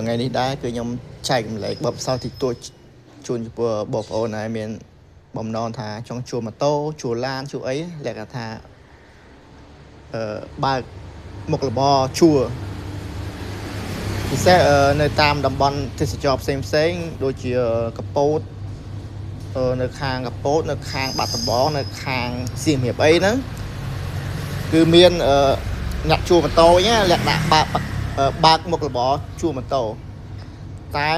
ngàyនេះដែរគឺខ្ញុំចែករំលែកបបសោទីទួចជូនបងប្អូនហើយមានបំណងថាចង់ជួលម៉ូតូជួលឡានជួលអីលក្ខណៈថាបើកមុខរបរជួលពិសេសនៅតាមតំបន់ទេសចរផ្សេងដូចជាកពតនៅខាងកពតនៅខាងបាត់ដំបងនៅខាងសៀមរាបអីហ្នឹងគឺមានអ្នកជួលម៉ូតូណាលក្ខណៈបើកមុខរបរជួលម៉ូតូតែ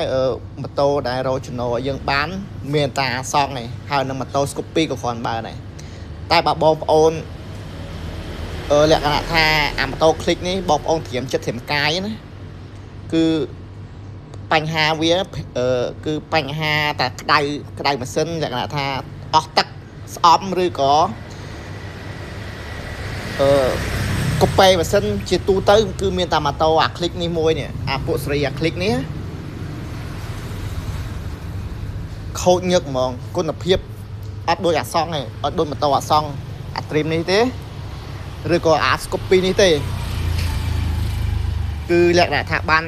ម៉ូតូដែលរកចំណូលយើងបានមានតែអាសងឯងហើយនឹងម៉ូតូស្គូពីក៏គ្រាន់បើដែរតែបើបងប្អូនលក្ខណៈថាអាម៉ូតូคลิกនេះបងប្អូនត្រៀមចិត្តត្រៀមកាយណាគឺបញ្ហាវាគឺបញ្ហាតែក្តៅម៉ាស៊ីនលក្ខណៈថាអស់ទឹកស្អំឬក៏កូប៉េម៉ាស៊ីនជាទូទៅគឺមានតែម៉ូតូអាคลิกនេះមួយនេះអាពួកសេរីអាคลิกនេះខូចញឹកហ្មងគុណភាពអត់ដូចអាសងទេអត់ដូចម៉ូតូអាសងអាត្រីមនេះទេឬក៏អាស្គូពីនេះទេគឺលក្ខណៈថាបាន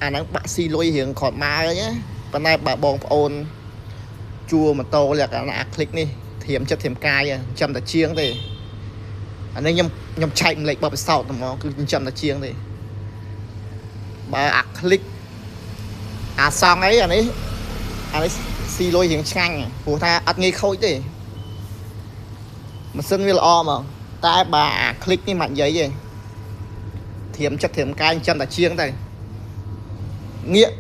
អាហ្នឹងបាក់ស៊ីលុយរៀងខត់ម៉ាអីណាប៉ុន្តែបើបងប្អូនជួម៉ូតូលក្ខណៈអាคลิกនេះធៀមចិត្តធៀមកាយចាំតែជាងទេអានេះខ្ញុំឆែកម្លេចបបពិសោធន៍ហ្មងគឺចាំតែជាងទេបើអាคลิกអាសងអីអានេះស៊ីលុយរៀងឆ្ងាញ់ព្រោះថាអត់ងាយខូចទេម៉ាស៊ីនវាល្អហ្មងតែបើអាคลิกនេះមិននិយាយទេធៀមចិត្តធៀមកាយចាំតែជាងទៅងាក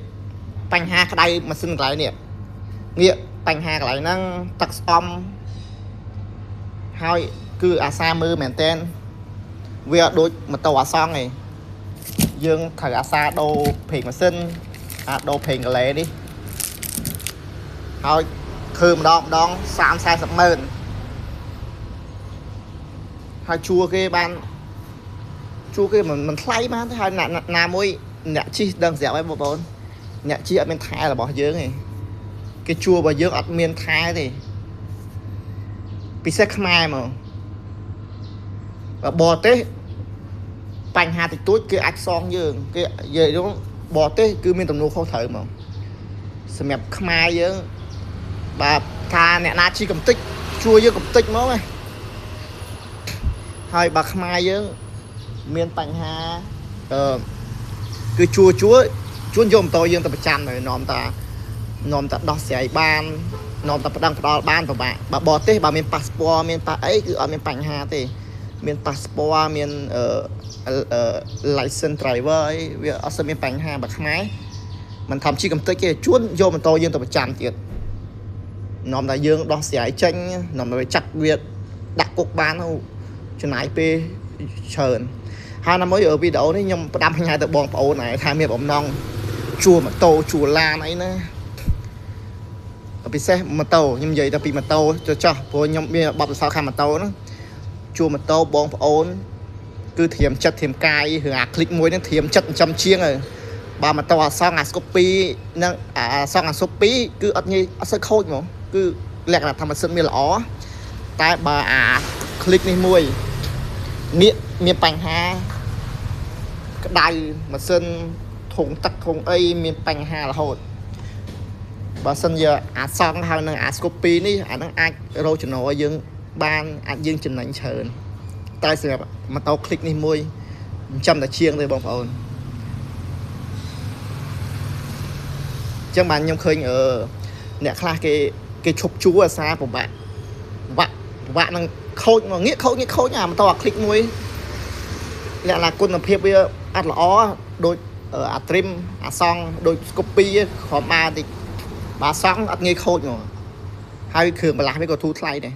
បញ្ហាក្តៅម៉ាស៊ីនកន្លែងនេះងាកបញ្ហាកន្លែងហ្នឹងទឹកស្អំហើយគឺអាសាមើលមែនតែនវាដូចម៉ូតូអាសងឯងយើងត្រូវអាសាដូរប្រេងម៉ាស៊ីនដូរប្រេងកលែនេះហើយធ្វើម្ដង30-40ម៉ឺនហើយជួគេបានជួគេមិនថ្លៃបានទេហើយណាមួយអ្នកជិះដឹងស្រាប់ហើយបងប្អូនអ្នកជិះអត់មានថែរបស់យើងទេគេជួរបស់យើងអត់មានថែទេពិសេសខ្មែរហ្មងបរទេសបញ្ហាតិចតួចគេអាចសងយើងគេនិយាយទៅបរទេសគឺមានទំនួលខុសត្រូវហ្មងសម្រាប់ខ្មែរយើងបើថាអ្នកណាជិះកំតិចជួយើងកំតិចហ្មងហើយបើខ្មែរយើងមានបញ្ហាគឺជួយកម៉ូតូយើងទៅប្រចាំទៅនាំតាដោះស្រាយបាននាំតាផ្ដល់បានពិបាកបើបរទេសបើមានប៉ាសពតមានប៉ាអីគឺអត់មានបញ្ហាទេមានប៉ាសពតមាន license driver អីវាអត់ស្អីមានបញ្ហាបើខ្មែរមិនធំជីកំតិចទេជួនយកម៉ូតូយើងទៅប្រចាំទៀតនាំតែយើងដោះស្រាយចេញនាំតែចាត់វាដាក់គុកបានចំណាយពេលច្រើនហើយណាមួយវីដេអូនេះខ្ញុំផ្ដាំផ្ញើទៅបងប្អូនហើយថាមានបំណងជួលម៉ូតូជួលឡានអីណាពិសេសម៉ូតូខ្ញុំនិយាយតែពីម៉ូតូចោះព្រោះខ្ញុំមានបទពិសោធន៍ខាងម៉ូតូហ្នឹងជួលម៉ូតូបងប្អូនគឺធៀមចិត្តធៀមកាយរឿងអាคลิกមួយហ្នឹងធៀមចិត្តចំជាងហើយបើម៉ូតូអាសងអាស្គូពីនិងអាសងអាស៊ុបពីគឺអត់ងាយអត់សូវខូចហ្មងគឺលក្ខណៈថាម៉ាស៊ីនមានល្អតែបើអាคลิกនេះមួយនេះមានបញ្ហាក្តៅម៉ាស៊ីនធុងទឹកធុងអីមានបញ្ហារហូតបើសិនជាអាសងហើយនឹងអាស្គូពីនេះអានឹងអាចរកចំណូលឲ្យយើងបានអាចយើងចំណេញច្រើនតែសម្រាប់ម៉ូតូคลิกនេះមួយចាំតែជាងទេបងប្អូនអញ្ចឹងបានខ្ញុំឃើញអ្នកខ្លះគេឈប់ជួអាសាពិបាកនឹងខូចមកងាកខូចអាម៉ូតូអាคลิกមួយលក្ខណៈគុណភាពវាអត់ល្អដូចអាត្រីមអាសងដូចស្គូពីគ្រាន់បើតិចបើសងអត់ងាយខូចហ្មងហើយគ្រឿងបន្លាស់វាក៏ធូរថ្លៃដែរ